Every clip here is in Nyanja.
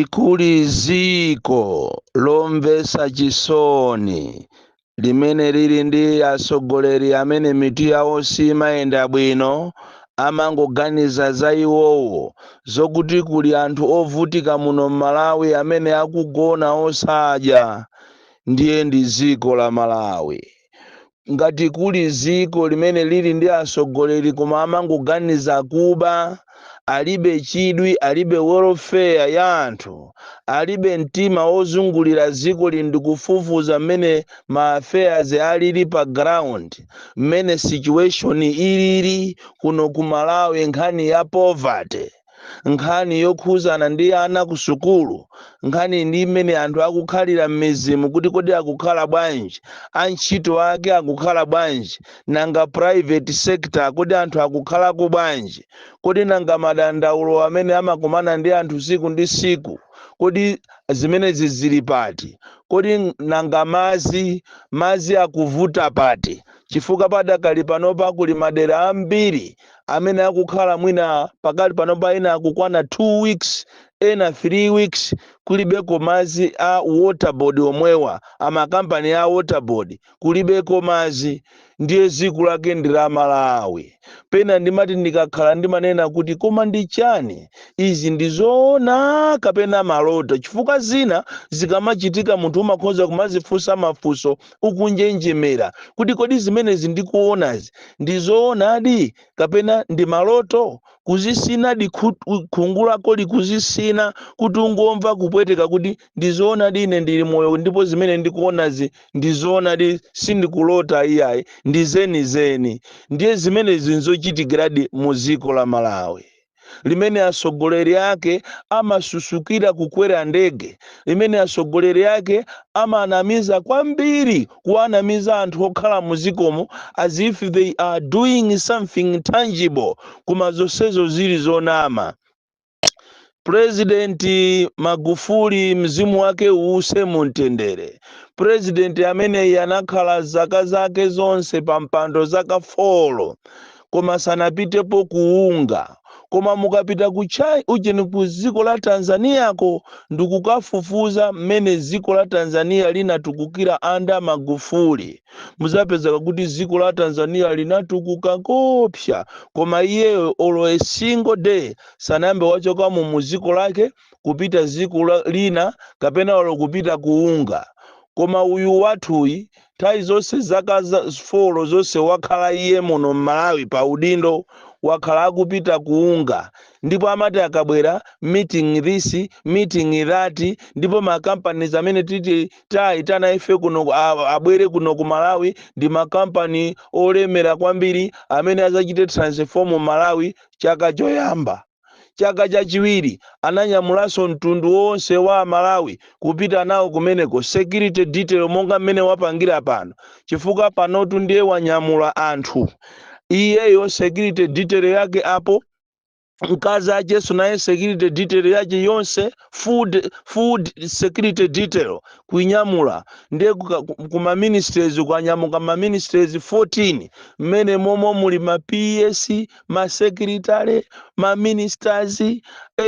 Kuli ziko lomvesa chisoni limene lili ndi atsogoleri amene mitu yawo simayenda bwino, amangoganiza za iwowo, zokuti kuli anthu ovutika muno m'Malawi amene akugona osadya. Ndiye ndi ziko la Malawi. Ngati kuli ziko limene lili ndi atsogoleri koma amangoganiza kuba, alibe chidwi, alibe welfare ya anthu, alibe mtima ozungulira ziko lindi kufufuza mmene ma affairs alili pa ground, mmene situation ilili kuno ku Malawi, nkhani ya poverty, nkhani yokhuzana ndi ana ku sukulu, nkhani ndi mmene anthu akukhalira m'mizimu kuti kodi akukhala bwanji, antchito ake akukhala bwanji, nanga private sector kodi anthu akukhalako bwanji, kodi nanga madandaulo amene amakumana ndi anthu siku ndi siku kodi zimenezi zili pati, kodi nanga mazi akuvuta pati, chifukwa padakali panopa kuli madera ambiri amene akukhala mwina pakali panopa ena akukwana 2 weeks ena 3 weeks kulibeko mazi a waterboard omwewa, amakampani a waterboard kulibeko mazi. Ndiye ziko lake ndi la Malawi. Pena ndimati ndikakhala ndimanena kuti koma ndi chani izi ndizoona kapena maloto, chifukwa zina zikamachitika munthu umakhoza kumazifunsa mafunso ukunjenjemera kuti kodi zimenezi ndikuonazi ndizoonadi kapena ndi maloto, kuzisinadi khungu lako likuzisina kuti ungomva kupweteka kuti ndizoonadi ine ndili moyo ndipo zimene ndikuonazi ndizoonadi sindikulota iyayi ndi zenizeni. Ndiye zimenezi nzochitikiradi mu ziko la Malawi, limene atsogoleri ake amasusukira kukwera ndege, limene atsogoleri ake amanamiza kwambiri kuwanamiza anthu okhala muzikomo as if they are doing something tangible, koma zonsezo zili zonama. President Magufuli mzimu wake uuse mumtendere. President amene anakhala zaka zake zonse pa mpando zaka 4 koma sanapitepo kuunga, koma mukapita ujeni ku ziko la Tanzania ko ndikukafufuza mmene ziko la Tanzania linatukukira anda Magufuli, muzapeza kuti ziko la Tanzania linatukuka kopsha, koma iye olo a single day sanambe wachoka mu muziko lake kupita ziko lina kapena olo kupita kuunga. Koma uyu wathuyi nthawi zonse zaka 4 zonse wakhala iye muno Malawi pa udindo, wakhala akupita kuunga, ndipo amati akabwera meeting this meeting that, ndipo makampani amene titi taitana ife kuno abwere kuno ku Malawi ndi makampani olemera kwambiri amene azachite transform Malawi chaka choyamba. Chaka chachiwiri ananyamulanso mtundu wonse wa Malawi kupita nawo kumeneko security detail monga mmene wapangira pano, chifukwa panotu ndiye wanyamula anthu. Iyeyo security detail yake apo, mkazi acheso naye security detail yake yonse, food security detail kuinyamula. Ndiye kuma ministries kuanyamuka ma ministries 14 mmene momo muli ma PS, ma secretary, ma ministers,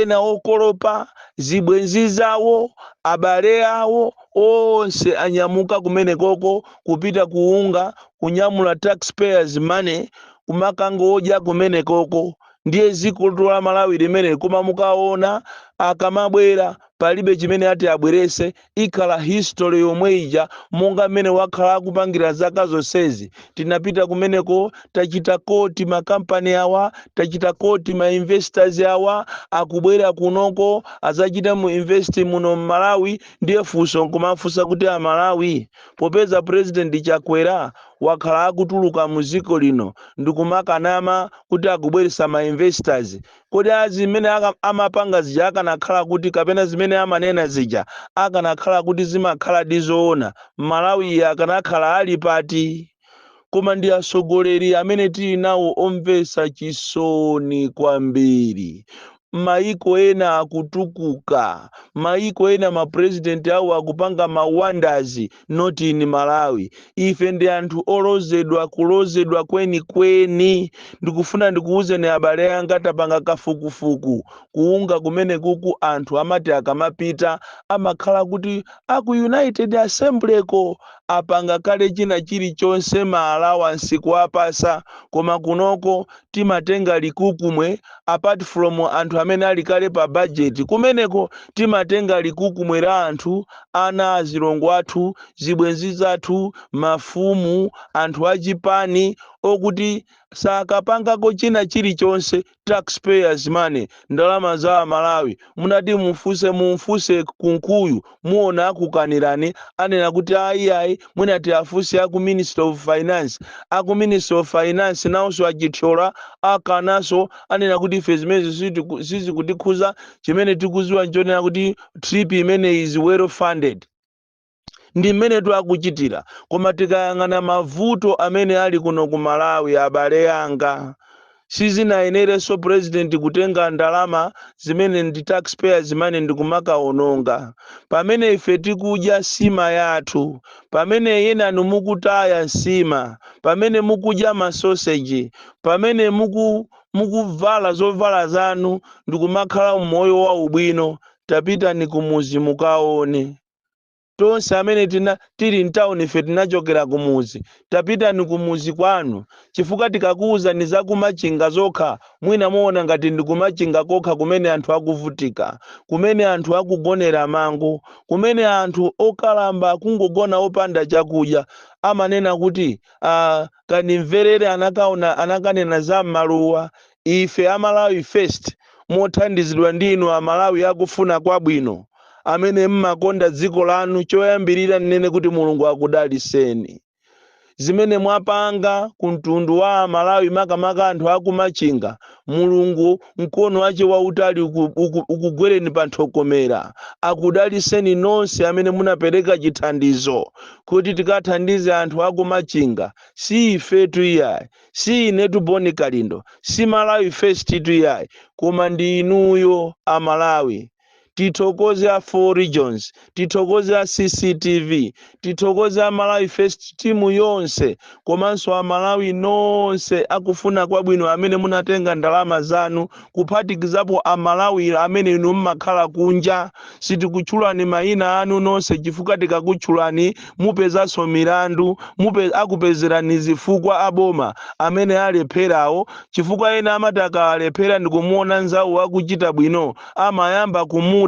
ena okolopa zibwenzi zawo, abale awo onse anyamuka kumene koko kupita kuunga, kunyamula taxpayers money kumakangoja kumene koko. Ndiye ziko la Malawi limene koma mukaona akamabwera palibe chimene ati abwerese, ikhala history yomwe ija monga mmene wakhala akupangira zaka zonsezi. Tinapita kumeneko tachita koti makampani awa, tachita koti ma investors awa akubwera kunoko azachita mu invest muno Malawi. Ndiye funso kumafunsa kuti a Malawi popeza president Chakwera wakhala akutuluka muziko lino ndikumakanama kuti akubweresa ma investors, kodi azimene amapanga zija akanakhala kuti kapena zimene amanena zija akanakhala kuti zimakhala dizoona, Malawi akanakhala ali pati. Koma ndi atsogoleri amene tili nawo omvesa chisoni kwambiri. maiko ena akutukuka, maiko ena mapresident awo akupanga wonders, not in Malawi. Ife ndi anthu olozedwa kulozedwa kweni ndikufuna ndikuuze ni abale anga tapanga kafukufuku kuunga kumene kuku anthu amati akamapita amakhala kuti aku United Assembly ko apanga kale china chilichonse ma allowance kuapasa, koma kunoko timatenga likukumwe apart from anthu amene ali kale pa budget kumeneko timatenga likukumwe la anthu ana azilongo athu zibwenzi zathu mafumu anthu achipani okuti sakapangako china chilichonse taxpayers money ndalama za Malawi munati mumfuse kunkuyu muona akukanirani anena kuti ayi munati afuse aku Minister of Finance, aku Minister of Finance nawso achithyola akanaso anena kuti ife zimene zizi kutikhuza chimene tikuziwa nchonena kuti trip imene is well funded. Ndi mmene twakuchitira, koma tikayang'ana mavuto amene ali kuno ku Malawi abale anga sizinayenerenso president kutenga ndalama zimene ndi taxpayers zimene ndikumakaononga. Pamene ife tikudya sima yathu, pamene yenanu mukutaya nsima, pamene mukudya masoseji, pamene mukuvala zovala zanu ndikumakhala mmoyo wa ubwino, tapita ni kumuzi mukaone. Tonse amene tili mtown ife tinachokera kumuzi, tapita ni kumuzi kwanu, chifukwa tikakuuza ni za kumachinga zokha mwina muona ngati ndi kumachinga kokha kumene anthu akuvutika, kumene anthu akugonera mango, kumene anthu okalamba kungogona opanda chakudya. Amanena kuti kanimverere anakanena za maluwa, ife Amalawi first mothandizidwa ndinu Amalawi akufuna kwabwino amene mmakonda dziko lanu, choyambirira nene kuti Mulungu akudaliseni. Zimene mwapanga kumtundu wa Malawi makamaka anthu akumachinga, Mulungu mkono wache wautali ukugwereni panthokomera, akudaliseni nonse amene munapereka chithandizo kuti tikathandize anthu akumachinga. Si ife tuyayi, si inetu Boni Kalindo, si Malawi first tuyayi, koma ndi inuyo Amalawi. Tithokoze a 4 regions, tithokoze a CCTV, tithokoze a Malawi first team yonse, komanso a Malawi nonse akufuna kwabwino amene munatenga ndalama zanu kuphatikizapo a Malawi amene inu mmakhala kunja. Sitikutchulani mayina anu nonse chifukwa tikakutchulani mupezanso milandu, akupezerani zifukwa aboma amene alepherawo, chifukwa ena amati akalephera ndikumuona nzawo akuchita bwino amayamba kumuda.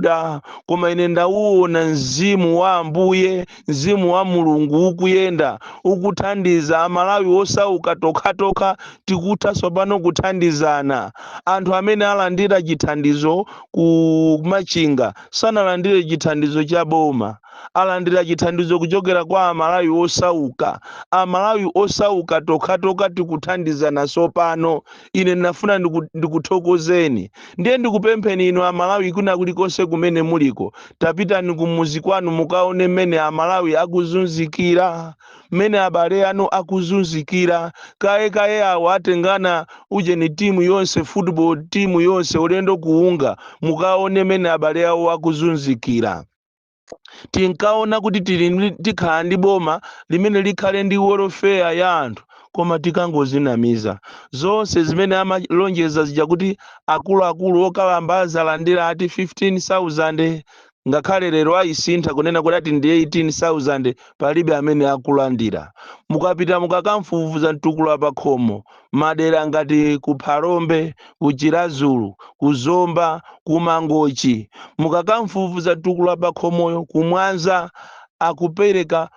Koma ine ndauona mzimu wa Ambuye, mzimu wa Mulungu ukuyenda ukuthandiza Amalawi osauka tokha tikutha sopano kuthandizana. Anthu amene alandira chithandizo ku machinga sanalandire chithandizo cha boma, alandira chithandizo kuchokera kwa Amalawi osauka. Amalawi osauka tokha tikuthandizana sopano. Ine nafuna ndikuthokozeni, ndiye ndikupempheni inu Amalawi kuna kulikonse kumene muliko, tapita ni kumuzi kwanu mukaone mmene Amalawi akuzunzikira, mmene abale anu akuzunzikira. Kaye awo atengana uje ni timu yonse, football timu yonse ulendo kuunga, mukaone mmene abale awo akuzunzikira. Tinkaona kuti tikhala ndi boma limene likhale ndi welfare ya anthu, koma tikangozinamiza. Zonse zimene amalonjeza zija kuti akuluakulu okalamba azalandira ati 15,000, ngakhale lero ayisintha kunena kuti ati ndi 18,000, palibe amene akulandira. Mukapita mukakamfufuza mtukula pa khomo, madera ngati ku Phalombe, ku Chirazulu, ku Zomba, ku Mangochi, mukakamfufuza mtukula pa khomoyo, ku Mwanza akupereka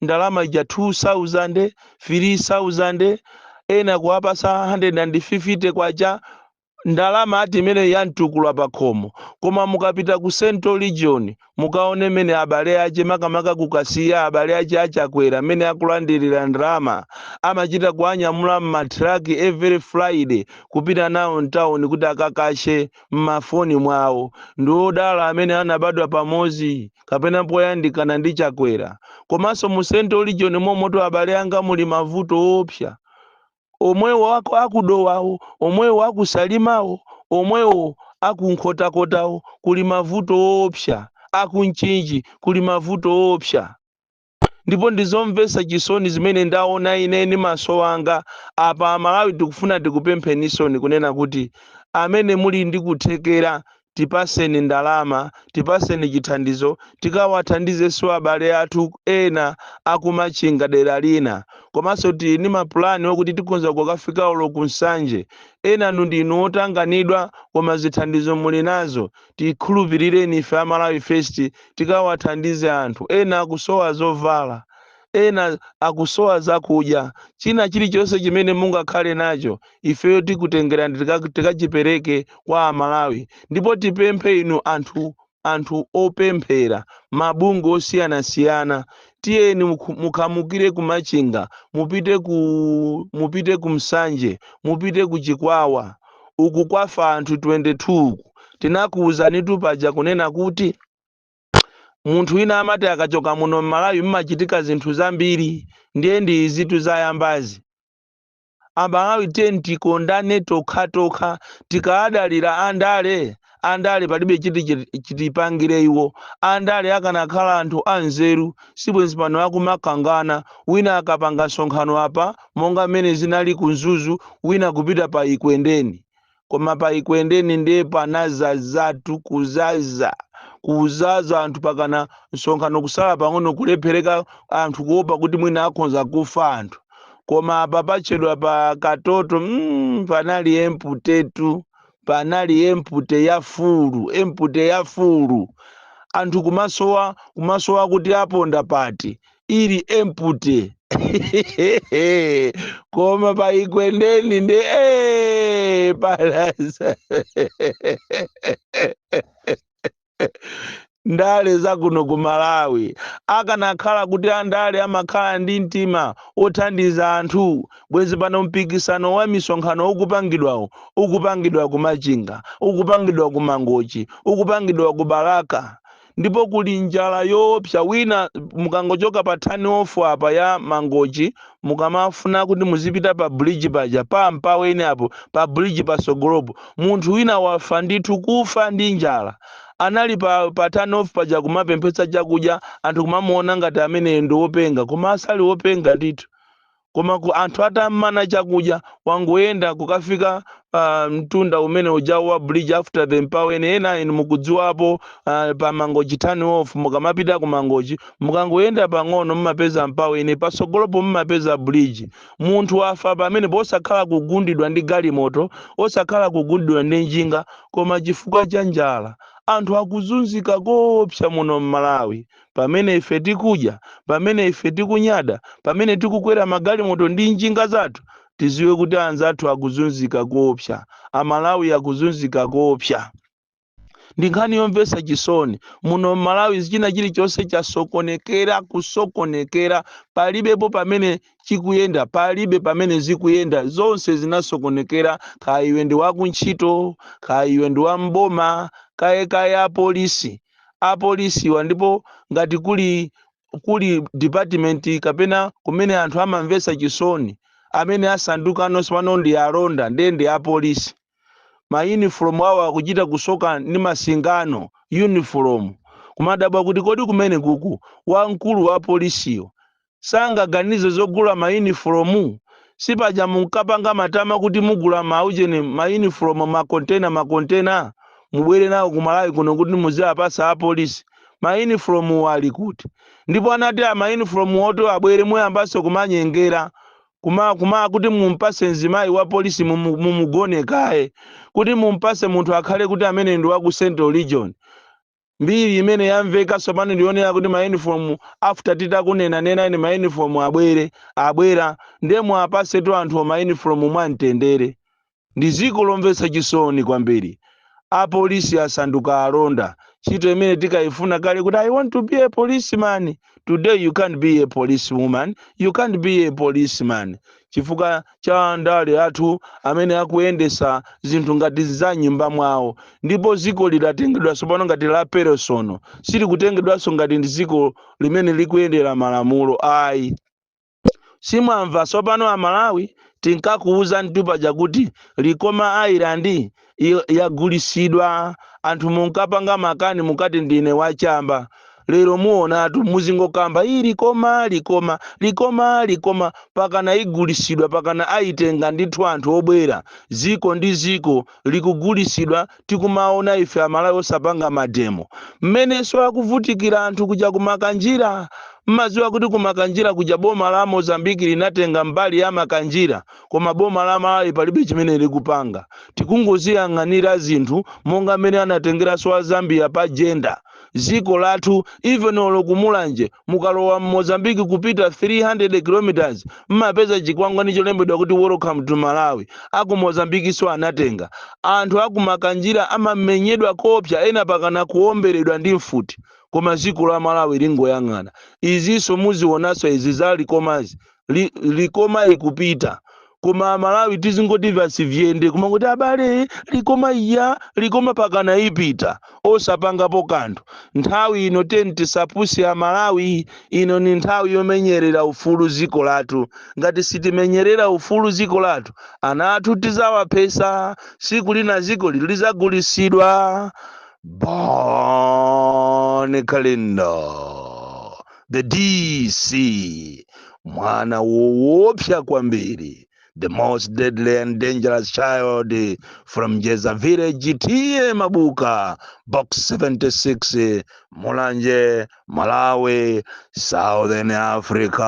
ndalama ija 2,000, 3,000, ena kuwapasa 150 kwacha ndalama ati imene yantukula pa khomo. Koma mukapita ku Central Region mukaone mmene abale ache makamaka kukasiya abale ache achakwera mmene akulandirira ndalama, amachita kuanyamula m'matraki every Friday kupita nawo mtown kuti akakashe m'mafoni mwawo. Ndi odala amene anabadwa pamozi kapena poyandikana ndi chakwera. Komanso mu Central Region momoto abale anga muli mavuto opsa. Omwe wako akudowawo, omwe wakusalimawo, omwewo akunkhotakhotawo kuli mavuto opsa, akunchinji kuli mavuto opsa. Ndipo ndizomvesa chisoni zimene ndaona ine ndi maso anga apa Amalawi tikufuna tikupemphenisoni kunena kuti amene muli ndi kuthekera tipaseni ndalama, tipaseni chithandizo, tikawathandizenso abale athu ena akumachinga dera lina. Komanso tili ndi mapulani okuti tikonza kukafika ulo kunsanje. Ena ndinu otanganidwa koma zithandizo muli nazo, tikhulupirireni ife Amalawi First tikawathandize anthu. Ena akusowa zovala, ena akusowa zakudya, china chilichonse chimene mungakhale nacho ifeyo tikutengera tikachipereke kwa Amalawi. Ndipo tipemphe inu anthu opemphera mabungwe osiyanasiyana, tiyeni mukhamukire kumachinga, mupite kumsanje, mupite kuchikwawa. Uku kwafa anthu 22 tinakuwuzani tupaja kunena kuti munthu wina amati akachoka muno m'Malawi mmachitika zinthu zambiri, ndiye ndi izitu zayambazi. Amalawi tiyeni tikondane tokha tikadalira andale palibe chitipangire iwo. Andale akanakhala anthu anzeru sibwenzi pano akumakangana, wina akapanga nsonkhano apa monga mmene zinali kunzuzu, wina kupita pa Ikwendeni. Koma pa Ikwendeni ndiye panazazatu kuzaza anthu pakana nsonkhano kusala pang'ono kulephereka anthu kuopa kuti mwina akhonza kufa anthu. Koma apa pachedwa pa Katoto panali empute ya fulu. Anthu kumasowa kuti aponda pati ili empute. Koma pa Ikwendeni ndi palaza ndale zakuno ku Malawi. Akanakhala kuti andale amakhala ndi mtima othandiza anthu, bwenzi pano mpikisano wa misonkhano ukupangidwa kumachinga, ukupangidwa ku Mangochi, ukupangidwa ku Balaka. Ndipo kuli njala yoopsa. Wina mukangochoka pa turn off apa ya Mangochi mukamafuna kuti muzipita pa bridge paja pa mpaweni apo pa bridge pa Sogolopo, munthu wina wafa ndithu kufa ndi njala. Anali pa turn off paja kumapemphetsa chakudya, anthu kumamuona ngati amene ndi wopenga, koma asali wopenga ndithu. Koma anthu atammana chakudya wangoyenda kukafika mtunda umene ujawu wa bridge after the mpaweni. Ena inu mukudziwapo pa Mangochi turn off, mukamapita ku Mangochi mukangoyenda pang'ono mmapeza mpaweni, pasogolopo mmapeza bridge. Munthu wafa pamene posakhala kugundidwa ndi galimoto, osakhala kugundidwa ndi njinga, koma chifukwa cha njala. Anthu akuzunzika koopsa muno m'Malawi. Pamene ife tikudya, pamene ife tikunyada, pamene tikukwera magalimoto ndi njinga zathu, tiziwe kuti anzathu akuzunzika koopsa. Amalawi akuzunzika koopsa. Ndi nkhani yomvesa chisoni. Muno m'Malawi china chilichonse chasokonekera, kusokonekera. Palibepo pamene chikuyenda, palibe pamene zikuyenda, zonse zinasokonekera. Kaya iwe ndi wakuntchito, kaya iwe ndi wa mboma, kaya apolisi wa. Ndipo ngati kuli department kapena kumene anthu amamvesa chisoni, amene asanduka nonse pano ndi alonda ndi apolisi. Ma uniform awo akuchita kusoka ndi masingano uniform. Kumadabwa kuti kodi kumene kuku wamkulu wa polisiyo sangaganize zogula ma uniform. Sipaja munkapanga matama kuti mugula ma uniform makontena mubwere nawo ku Malawi kuno kuti muziapasa apolisi. Ma uniform wali kuti. Ndipo anati ma uniform oto abwere muyambaso kumanyengera. Kuma kuti mumpase nzimayi wa polisi mumugone kaye, kuti mumpase munthu akhale kuti amene ndi wa ku Central Region. Mbiri imene yamveka sopano ndionera kuti ma uniform after titakunena ine ma uniform abwera ndiye muapase to anthu ma uniform mwamtendere. Ndi ziko lomvesa chisoni kwambiri. Apolisi asanduka alonda. Chito imene tikayifuna kale kuti I want to be a policeman. Today you can't be a policewoman, you can't be a policeman. Chifukwa cha andale athu amene akuyendesa zinthu ngati za nyumba mwawo. Ndipo ziko lidatengedwa sopano ngati la perosono, sili kutengedwaso ngati ndi ziko limene likuyendera malamulo. Ayi, simwamva sopano Amalawi tinkakuuza ntupaja kuti Likoma Island yagulisidwa, anthu munkapanga makani mukati ndine wachamba. Lero muonatu muzingokamba likoma pakana igulisidwa pakana aitenga ndithu anthu obwera ziko ndi ziko likugulisidwa tikumaona ife amalawi osapanga mademo. Mmenenso akuvutikira anthu kuja kumakanjira. Mmaziwa kuti kumakanjira kuja boma la Mozambiki linatenga mbali ya makanjira, koma boma la Malawi palibe chimene likupanga. Tikungoziyang'anira zinthu monga mmene anatengeranso wa Zambia pa jenda. Ziko lathu even olokumulanje mukalowa Mozambiki kupita 300 kilometers mmapeza chikwangwani cholembedwa kuti welcome to Malawi. Aku Mozambiki so anatenga. Anthu akumakanjira amamenyedwa kopya ena pakana kuomberedwa ndi mfuti. Koma ziko la Malawi lingoyang'ana. Izinso muzionaso izi za likomazi. Likoma ikupita. Koma Malawi tizingoti vyende kumangoti abale likoma pakana ipita osapangapo kanthu. Nthawi ino tisapusi ya Malawi ino ni nthawi yomenyerera ufulu ziko lathu. Ngati sitimenyerera ufulu ziko lathu ana athu tizawapesa siku lina ziko lizagulisidwa. Born Calendar, the DC, mwana woopsa kwambiri, the most deadly and dangerous child from Jeza Village, T.A. Mabuka, Box 76, Mulanje, Malawi, Southern Africa.